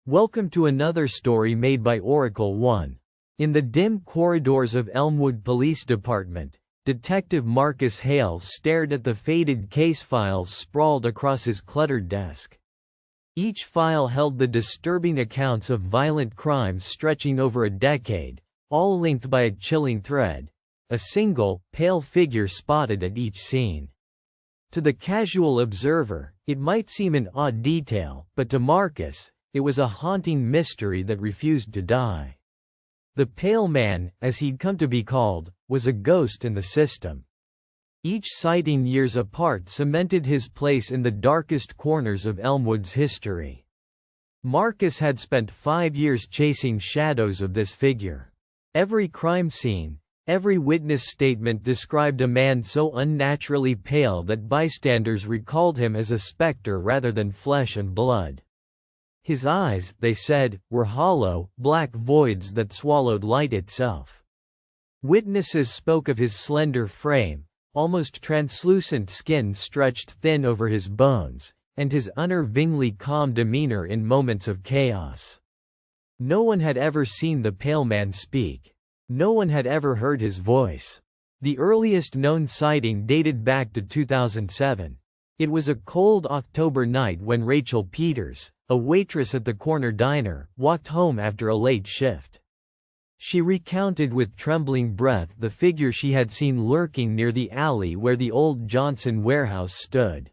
Welcome to another story made by Oracle One. In the dim corridors of Elmwood Police Department, Detective Marcus Hales stared at the faded case files sprawled across his cluttered desk. Each file held the disturbing accounts of violent crimes stretching over a decade, all linked by a chilling thread, a single, pale figure spotted at each scene. To the casual observer, it might seem an odd detail, but to Marcus, it was a haunting mystery that refused to die. The Pale Man, as he'd come to be called, was a ghost in the system. Each sighting years apart cemented his place in the darkest corners of Elmwood's history. Marcus had spent 5 years chasing shadows of this figure. Every crime scene, every witness statement described a man so unnaturally pale that bystanders recalled him as a specter rather than flesh and blood. His eyes, they said, were hollow, black voids that swallowed light itself. Witnesses spoke of his slender frame, almost translucent skin stretched thin over his bones, and his unnervingly calm demeanor in moments of chaos. No one had ever seen the Pale Man speak. No one had ever heard his voice. The earliest known sighting dated back to 2007. It was a cold October night when Rachel Peters, a waitress at the corner diner, walked home after a late shift. She recounted with trembling breath the figure she had seen lurking near the alley where the old Johnson warehouse stood.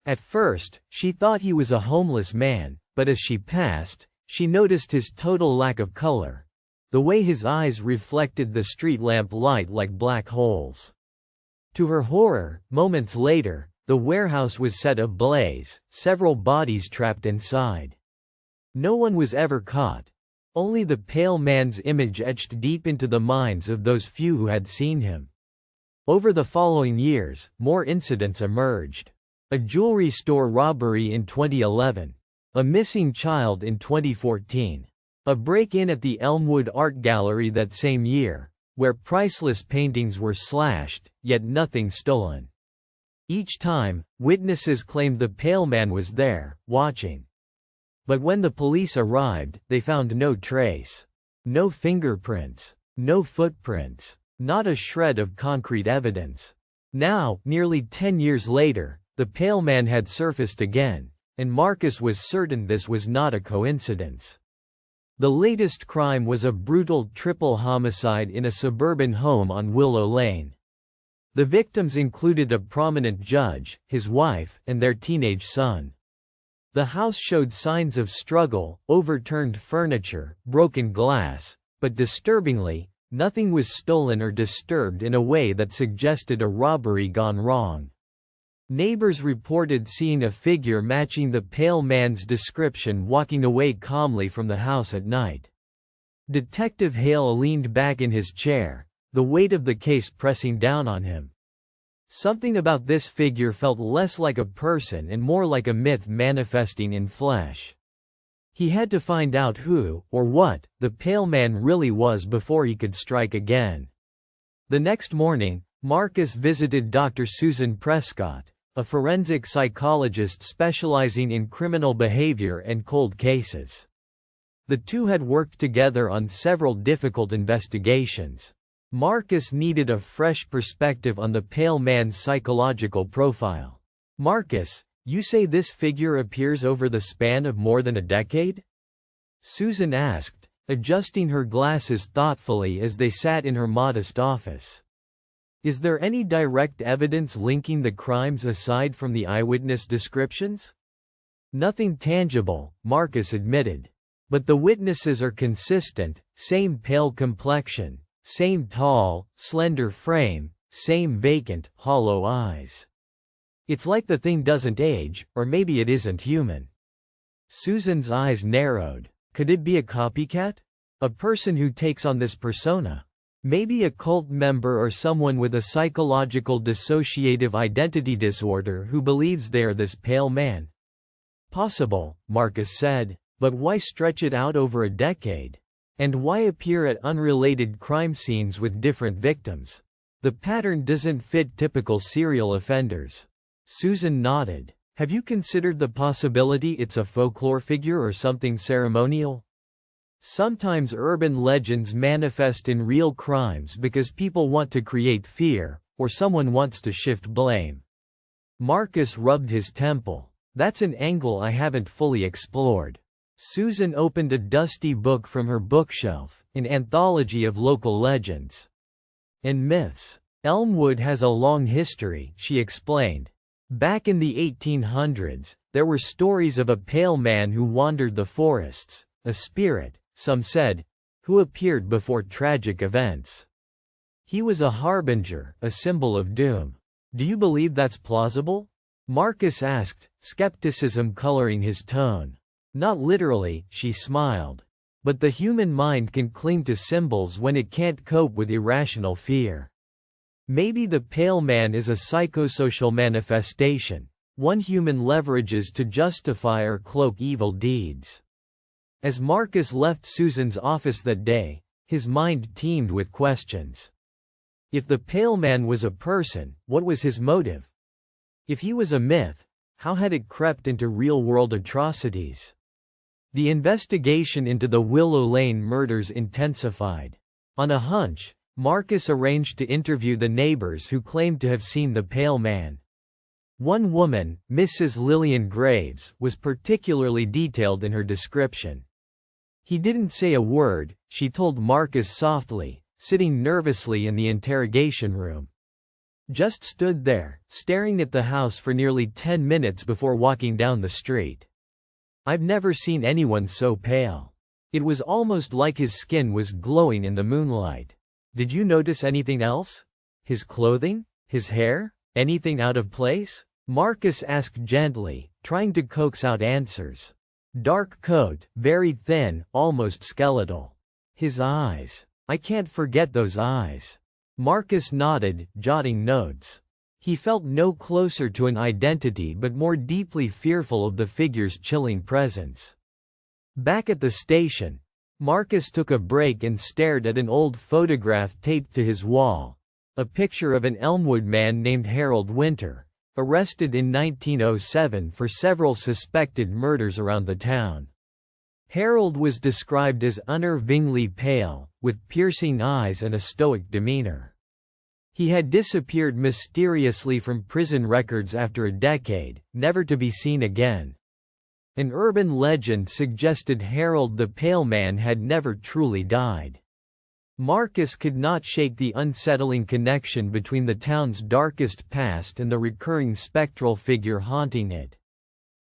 At first, she thought he was a homeless man, but as she passed, she noticed his total lack of color, the way his eyes reflected the street lamp light like black holes. To her horror, moments later, the warehouse was set ablaze, several bodies trapped inside. No one was ever caught. Only the Pale Man's image etched deep into the minds of those few who had seen him. Over the following years, more incidents emerged. A jewelry store robbery in 2011. A missing child in 2014. A break-in at the Elmwood Art Gallery that same year, where priceless paintings were slashed, yet nothing stolen. Each time, witnesses claimed the Pale Man was there, watching. But when the police arrived, they found no trace. No fingerprints. No footprints. Not a shred of concrete evidence. Now, nearly 10 years later, the Pale Man had surfaced again, and Marcus was certain this was not a coincidence. The latest crime was a brutal triple homicide in a suburban home on Willow Lane. The victims included a prominent judge, his wife, and their teenage son. The house showed signs of struggle, overturned furniture, broken glass, but disturbingly, nothing was stolen or disturbed in a way that suggested a robbery gone wrong. Neighbors reported seeing a figure matching the Pale Man's description walking away calmly from the house at night. Detective Hale leaned back in his chair, the weight of the case pressing down on him. Something about this figure felt less like a person and more like a myth manifesting in flesh. He had to find out who, or what, the Pale Man really was before he could strike again. The next morning, Marcus visited Dr. Susan Prescott, a forensic psychologist specializing in criminal behavior and cold cases. The two had worked together on several difficult investigations. Marcus needed a fresh perspective on the Pale Man's psychological profile. "Marcus, you say this figure appears over the span of more than a decade?" Susan asked, adjusting her glasses thoughtfully as they sat in her modest office. "Is there any direct evidence linking the crimes aside from the eyewitness descriptions?" "Nothing tangible," Marcus admitted. "But the witnesses are consistent, same pale complexion. Same tall, slender frame, same vacant, hollow eyes. It's like the thing doesn't age, or maybe it isn't human." Susan's eyes narrowed. Could it be a copycat? A person who takes on this persona? Maybe a cult member or someone with a psychological dissociative identity disorder who believes they are this Pale Man? "Possible," Marcus said, "but why stretch it out over a decade? And why appear at unrelated crime scenes with different victims? The pattern doesn't fit typical serial offenders." Susan nodded. Have you considered the possibility it's a folklore figure or something ceremonial? Sometimes urban legends manifest in real crimes because people want to create fear, or someone wants to shift blame. Marcus rubbed his temple. That's an angle I haven't fully explored. Susan opened a dusty book from her bookshelf, an anthology of local legends and myths. Elmwood has a long history, she explained. Back in the 1800s, there were stories of a pale man who wandered the forests, a spirit, some said, who appeared before tragic events. He was a harbinger, a symbol of doom. Do you believe that's plausible? Marcus asked, skepticism coloring his tone. Not literally, she smiled. But the human mind can cling to symbols when it can't cope with irrational fear. Maybe the pale man is a psychosocial manifestation, one human leverages to justify or cloak evil deeds. As Marcus left Susan's office that day, his mind teemed with questions. If the pale man was a person, what was his motive? If he was a myth, how had it crept into real-world atrocities? The investigation into the Willow Lane murders intensified. On a hunch, Marcus arranged to interview the neighbors who claimed to have seen the pale man. One woman, Mrs. Lillian Graves, was particularly detailed in her description. He didn't say a word, she told Marcus softly, sitting nervously in the interrogation room. Just stood there, staring at the house for nearly 10 minutes before walking down the street. I've never seen anyone so pale. It was almost like his skin was glowing in the moonlight. Did you notice anything else? His clothing? His hair? Anything out of place? Marcus asked gently, trying to coax out answers. Dark coat, very thin, almost skeletal. His eyes. I can't forget those eyes. Marcus nodded, jotting notes. He felt no closer to an identity but more deeply fearful of the figure's chilling presence. Back at the station, Marcus took a break and stared at an old photograph taped to his wall. A picture of an Elmwood man named Harold Winter, arrested in 1907 for several suspected murders around the town. Harold was described as unnervingly pale, with piercing eyes and a stoic demeanor. He had disappeared mysteriously from prison records after a decade, never to be seen again. An urban legend suggested Harold the Pale Man had never truly died. Marcus could not shake the unsettling connection between the town's darkest past and the recurring spectral figure haunting it.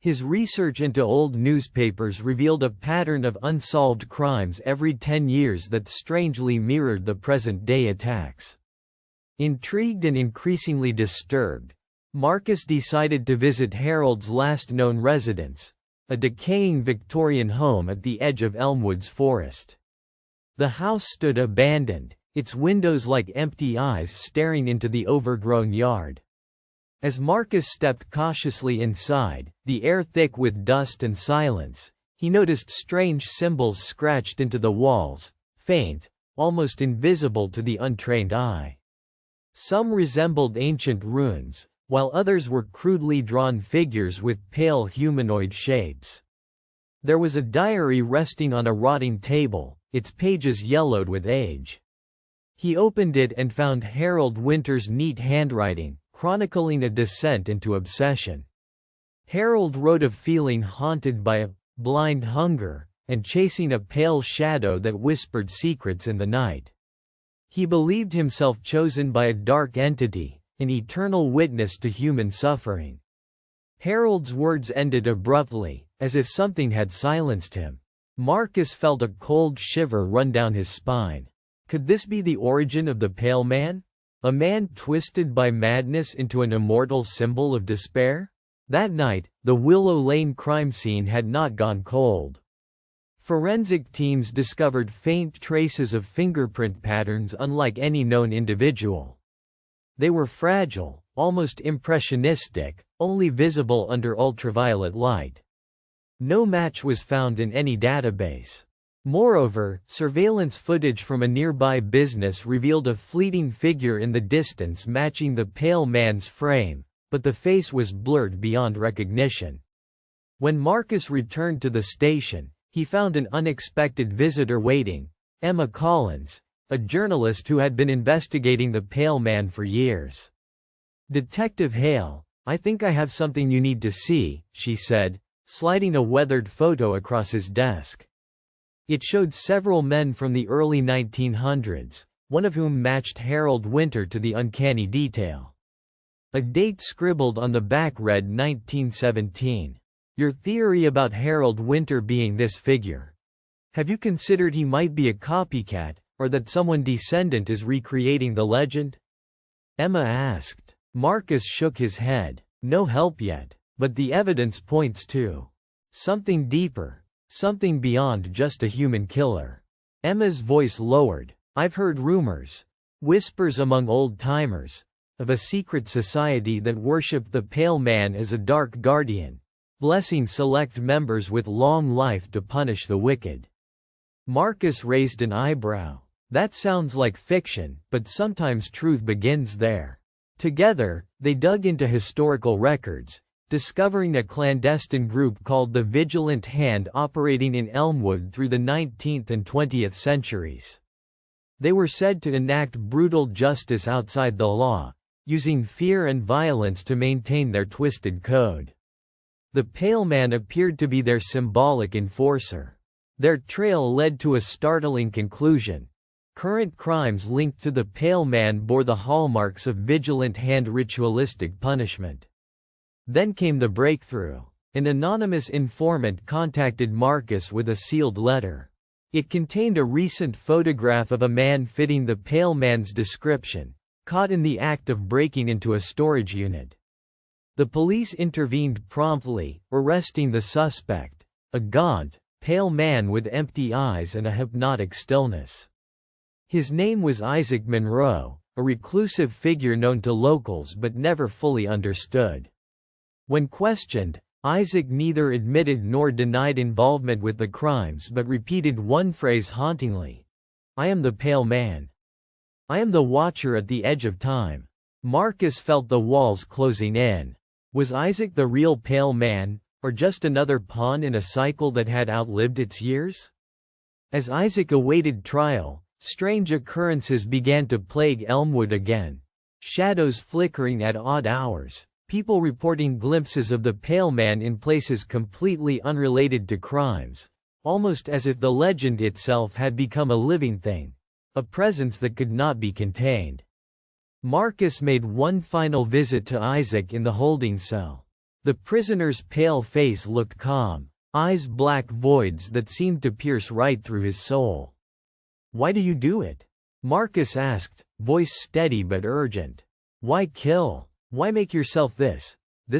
His research into old newspapers revealed a pattern of unsolved crimes every 10 years that strangely mirrored the present-day attacks. Intrigued and increasingly disturbed, Marcus decided to visit Harold's last known residence, a decaying Victorian home at the edge of Elmwood's forest. The house stood abandoned, its windows like empty eyes staring into the overgrown yard. As Marcus stepped cautiously inside, the air thick with dust and silence, he noticed strange symbols scratched into the walls, faint, almost invisible to the untrained eye. Some resembled ancient runes, while others were crudely drawn figures with pale humanoid shapes. There was a diary resting on a rotting table, its pages yellowed with age. He opened it and found Harold Winter's neat handwriting, chronicling a descent into obsession. Harold wrote of feeling haunted by a blind hunger, and chasing a pale shadow that whispered secrets in the night. He believed himself chosen by a dark entity, an eternal witness to human suffering. Harold's words ended abruptly, as if something had silenced him. Marcus felt a cold shiver run down his spine. Could this be the origin of the Pale Man? A man twisted by madness into an immortal symbol of despair? That night, the Willow Lane crime scene had not gone cold. Forensic teams discovered faint traces of fingerprint patterns unlike any known individual. They were fragile, almost impressionistic, only visible under ultraviolet light. No match was found in any database. Moreover, surveillance footage from a nearby business revealed a fleeting figure in the distance matching the Pale Man's frame, but the face was blurred beyond recognition. When Marcus returned to the station, he found an unexpected visitor waiting, Emma Collins, a journalist who had been investigating the pale man for years. "Detective Hale, I think I have something you need to see," she said, sliding a weathered photo across his desk. It showed several men from the early 1900s, one of whom matched Harold Winter to the uncanny detail. A date scribbled on the back read 1917. "Your theory about Harold Winter being this figure. Have you considered he might be a copycat, or that someone descendant is recreating the legend?" Emma asked. Marcus shook his head. "No help yet, but the evidence points to something deeper, something beyond just a human killer." Emma's voice lowered. "I've heard rumors, whispers among old-timers, of a secret society that worshipped the pale man as a dark guardian, blessing select members with long life to punish the wicked." Marcus raised an eyebrow. "That sounds like fiction, but sometimes truth begins there." Together, they dug into historical records, discovering a clandestine group called the Vigilant Hand operating in Elmwood through the 19th and 20th centuries. They were said to enact brutal justice outside the law, using fear and violence to maintain their twisted code. The pale man appeared to be their symbolic enforcer. Their trail led to a startling conclusion. Current crimes linked to the pale man bore the hallmarks of Vigilant Hand ritualistic punishment. Then came the breakthrough. An anonymous informant contacted Marcus with a sealed letter. It contained a recent photograph of a man fitting the pale man's description, caught in the act of breaking into a storage unit. The police intervened promptly, arresting the suspect, a gaunt, pale man with empty eyes and a hypnotic stillness. His name was Isaac Monroe, a reclusive figure known to locals but never fully understood. When questioned, Isaac neither admitted nor denied involvement with the crimes but repeated one phrase hauntingly: "I am the pale man. I am the watcher at the edge of time." Marcus felt the walls closing in. Was Isaac the real pale man, or just another pawn in a cycle that had outlived its years? As Isaac awaited trial, strange occurrences began to plague Elmwood again. Shadows flickering at odd hours, people reporting glimpses of the pale man in places completely unrelated to crimes, almost as if the legend itself had become a living thing, a presence that could not be contained. Marcus made one final visit to Isaac in the holding cell. The prisoner's pale face looked calm, eyes black voids that seemed to pierce right through his soul. "Why do you do it?" Marcus asked, voice steady but urgent. "Why kill? Why make yourself this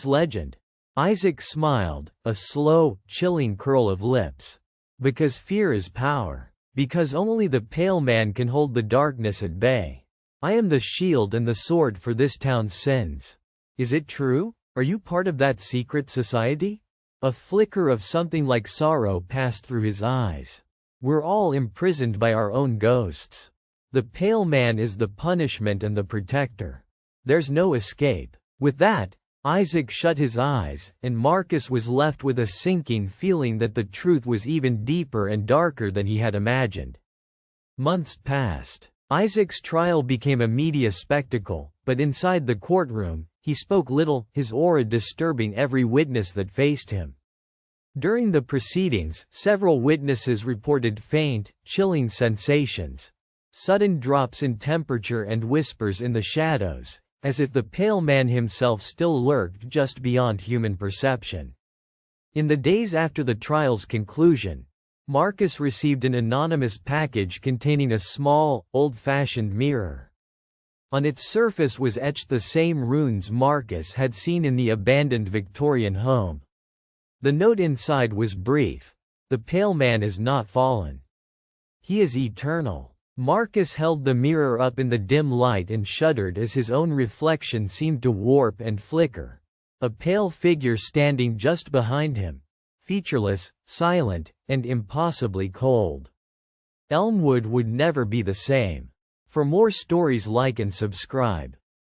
legend?" Isaac smiled, a slow, chilling curl of lips. "Because fear is power. Because only the pale man can hold the darkness at bay. I am the shield and the sword for this town's sins." "Is it true? Are you part of that secret society?" A flicker of something like sorrow passed through his eyes. "We're all imprisoned by our own ghosts. The pale man is the punishment and the protector. There's no escape." With that, Isaac shut his eyes, and Marcus was left with a sinking feeling that the truth was even deeper and darker than he had imagined. Months passed. Isaac's trial became a media spectacle, but inside the courtroom, he spoke little, his aura disturbing every witness that faced him. During the proceedings, several witnesses reported faint, chilling sensations, sudden drops in temperature and whispers in the shadows, as if the pale man himself still lurked just beyond human perception. In the days after the trial's conclusion, Marcus received an anonymous package containing a small, old-fashioned mirror. On its surface was etched the same runes Marcus had seen in the abandoned Victorian home. The note inside was brief: "The pale man is not fallen. He is eternal." Marcus held the mirror up in the dim light and shuddered as his own reflection seemed to warp and flicker. A pale figure standing just behind him, featureless, silent, and impossibly cold. Elmwood would never be the same. For more stories, like and subscribe.